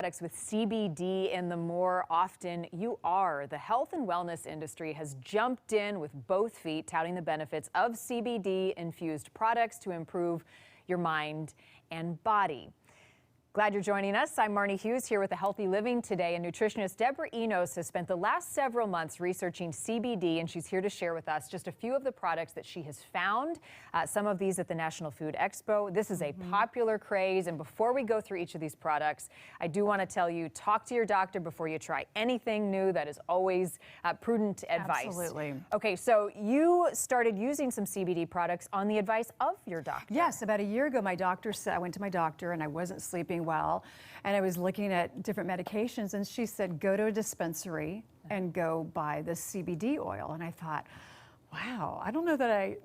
Products with CBD in the more often you are. The health and wellness industry has jumped in with both feet, touting the benefits of CBD-infused products to improve your mind and body. Glad you're joining us. I'm Marnie Hughes here with A Healthy Living today, and nutritionist Deborah Enos has spent the last several months researching CBD, and she's here to share with us just a few of the products that she has found, some of these at the National Food Expo. This is a popular craze, and before we go through each of these products, I do want to tell you, talk to your doctor before you try anything new. That is always prudent advice. Absolutely. Okay, so you started using some CBD products on the advice of your doctor. Yes, about a year ago, my doctor said, I went to my doctor and I wasn't sleeping well, and I was looking at different medications, and she said, go to a dispensary and go buy the CBD oil. And I thought, wow, I don't know that I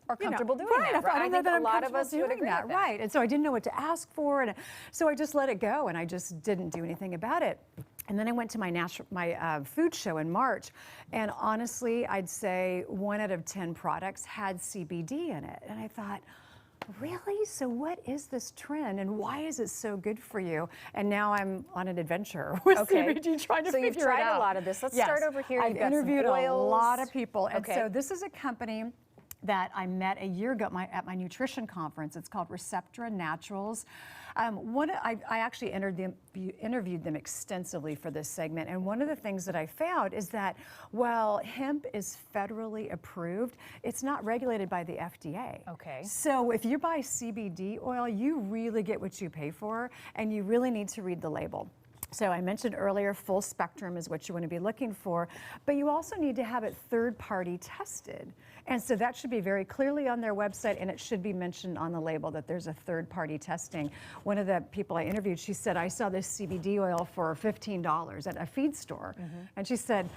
are comfortable doing right, that. Right? I don't know that a lot of us would agree that. with that. Right, and so I didn't know what to ask for, and so I just let it go, and I just didn't do anything about it. And then I went to my food show in March, and honestly, I'd say 1 out of 10 products had CBD in it, and I thought, really? So what is this trend, and why is it so good for you? And now I'm on an adventure with CBD, trying to figure it out. So you've tried a lot of this. Let's start over here. I've interviewed a lot of people, and Okay. so this is a company that I met a year ago at my nutrition conference. It's called Receptra Naturals. I actually interviewed them extensively for this segment, and one of the things that I found is that while hemp is federally approved, it's not regulated by the FDA. Okay. So if you buy CBD oil, you really get what you pay for, and you really need to read the label. So I mentioned earlier, full spectrum is what you want to be looking for, but you also need to have it third-party tested. And so that should be very clearly on their website, and it should be mentioned on the label that there's a third-party testing. One of the people I interviewed, she said, I saw this CBD oil for $15 at a feed store. And she said,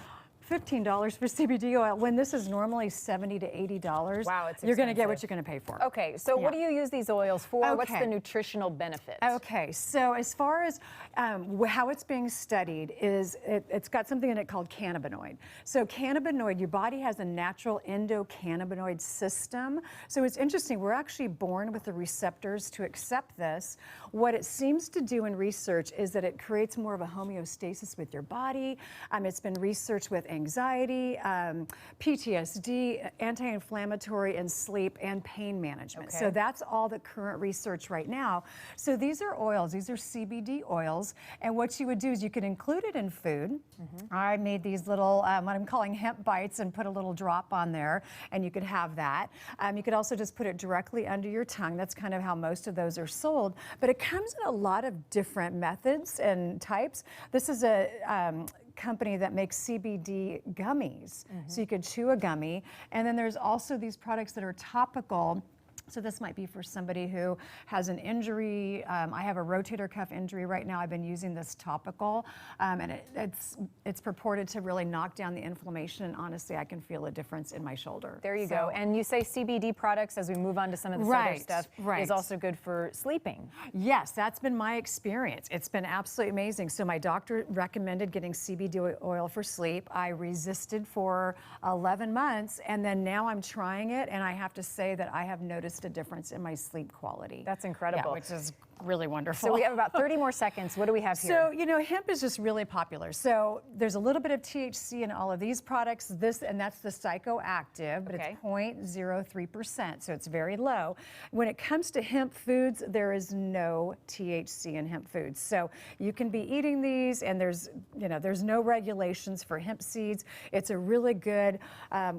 $15 for CBD oil, when this is normally $70 to $80. Wow, it's You're going to get expensive. what you're going to pay for. Okay, so what do you use these oils for? Okay. What's the nutritional benefit? Okay, so as far as how it's being studied is it's got something in it called cannabinoid. So cannabinoid, your body has a natural endocannabinoid system. So it's interesting, we're actually born with the receptors to accept this. What it seems to do in research is that it creates more of a homeostasis with your body. It's been researched with anxiety, PTSD, anti-inflammatory, and sleep and pain management. Okay. So that's all the current research right now. So these are oils, these are CBD oils, and what you would do is you could include it in food. I made these little, what I'm calling hemp bites, and put a little drop on there, and you could have that. You could also just put it directly under your tongue. That's kind of how most of those are sold, but it comes in a lot of different methods and types. This is a company that makes CBD gummies. So you could chew a gummy, and then there's also these products that are topical. So this might be for somebody who has an injury. I have a rotator cuff injury right now. I've been using this topical, and it's purported to really knock down the inflammation, and honestly, I can feel a difference in my shoulder. There you go. And you say CBD products, as we move on to some of this other stuff, is also good for sleeping. Yes, that's been my experience. It's been absolutely amazing. So my doctor recommended getting CBD oil for sleep. I resisted for 11 months, and then now I'm trying it, and I have to say that I have noticed a difference in my sleep quality. That's incredible. Yeah, which is really wonderful. So we have about 30 more seconds. What do we have here? So, you know, hemp is just really popular. So there's a little bit of THC in all of these products. And that's the psychoactive, but it's 0.03%, so it's very low. When it comes to hemp foods, there is no THC in hemp foods. So you can be eating these, and there's no regulations for hemp seeds. It's a really good,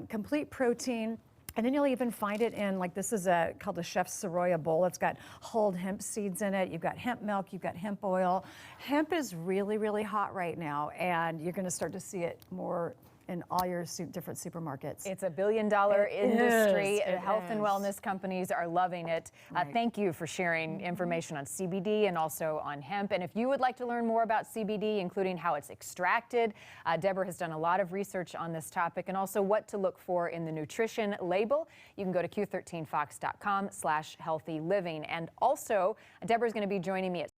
complete protein. And then you'll even find it in, like, this is called a Chef's Soroya bowl. It's got hulled hemp seeds in it. You've got hemp milk, you've got hemp oil. Hemp is really, really hot right now, and you're gonna start to see it more in all your different supermarkets. It's a billion-dollar industry. Health and wellness companies are loving it. Thank you for sharing information on CBD and also on hemp. And if you would like to learn more about CBD, including how it's extracted, Deborah has done a lot of research on this topic, and also what to look for in the nutrition label. You can go to q13fox.com/healthyliving. And also, Deborah is going to be joining me at